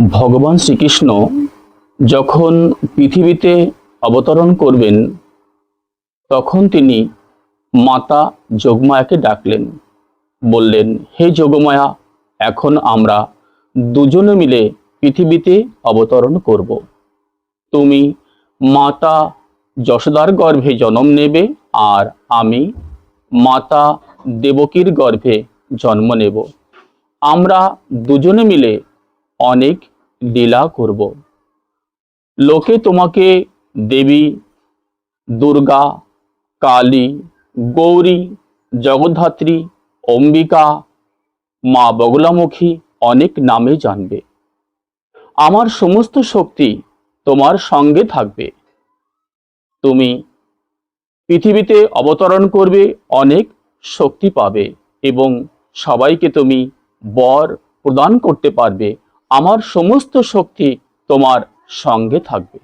ভগবান শ্রীকৃষ্ণ যখন পৃথিবীতে অবতরণ করবেন তখন তিনি মাতা যোগমায়াকে ডাকলেন, বললেন, হে যোগমায়া, এখন আমরা দুজনে মিলে পৃথিবীতে অবতরণ করব। তুমি মাতা যশোদার গর্ভে জন্ম নেবে আর আমি মাতা দেবকীর গর্ভে জন্ম নেব। আমরা দুজনে মিলে অনেক লীলা করব। লোকে তোমাকে দেবী দুর্গা, কালী, গৌরী, জগদ্ধাত্রী, অম্বিকা, মা বগলামুখী অনেক নামে জানবে। আমার সমস্ত শক্তি তোমার সঙ্গে থাকবে। তুমি পৃথিবীতে অবতরণ করবে, অনেক শক্তি পাবে এবং সবাইকে তুমি বর প্রদান করতে পারবে। আমার সমস্ত শক্তি তোমার সঙ্গে থাকবে।